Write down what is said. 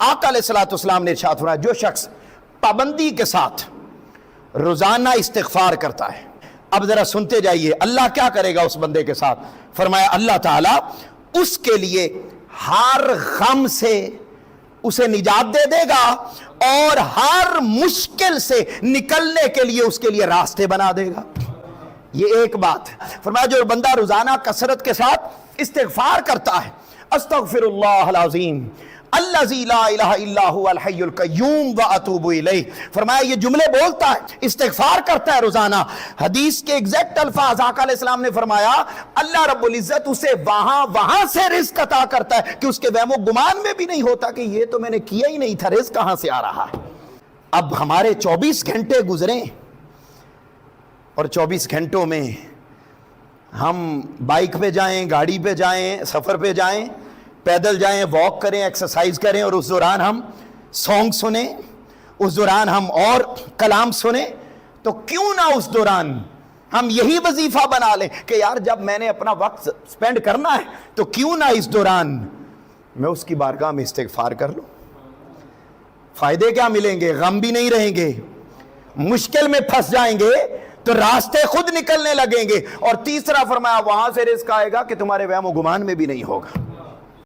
آقا علیہ الصلوۃ والسلام نے ارشاد فرمایا جو شخص پابندی کے ساتھ روزانہ استغفار کرتا ہے، اب ذرا سنتے جائیے اللہ کیا کرے گا اس بندے کے ساتھ. فرمایا اللہ تعالیٰ اس کے لیے ہر غم سے اسے نجات دے دے گا اور ہر مشکل سے نکلنے کے لیے اس کے لیے راستے بنا دے گا. یہ ایک بات. فرمایا جو بندہ روزانہ کثرت کے ساتھ استغفار کرتا ہے، استغفر اللہ العظیم الذی لا الہ الا هو الحی القیوم واتوب الیہ، فرمایا یہ جملے بولتا ہے، استغفار کرتا ہے روزانہ. حدیث کے ایگزیکٹ الفاظ آقا علیہ السلام نے فرمایا اللہ رب العزت اسے وہاں سے رزق عطا کرتا ہے کہ اس کے وہم و گمان میں بھی نہیں ہوتا کہ یہ تو میں نے کیا ہی نہیں تھا، رزق کہاں سے آ رہا ہے. اب ہمارے 24 گھنٹے گزرے اور 24 گھنٹوں میں ہم بائک پہ جائیں، گاڑی پہ جائیں، سفر پہ جائیں، پیدل جائیں، واک کریں، ایکسرسائز کریں، اور اس دوران ہم سانگ سنیں، اس دوران ہم اور کلام سنیں، تو کیوں نہ اس دوران ہم یہی وظیفہ بنا لیں کہ یار جب میں نے اپنا وقت سپینڈ کرنا ہے تو کیوں نہ اس دوران میں اس کی بارگاہ میں استغفار کر لوں. فائدے کیا ملیں گے؟ غم بھی نہیں رہیں گے، مشکل میں پھنس جائیں گے تو راستے خود نکلنے لگیں گے. اور تیسرا فرمایا وہاں سے رزق آئے گا کہ تمہارے وہم و گمان میں بھی نہیں ہوگا.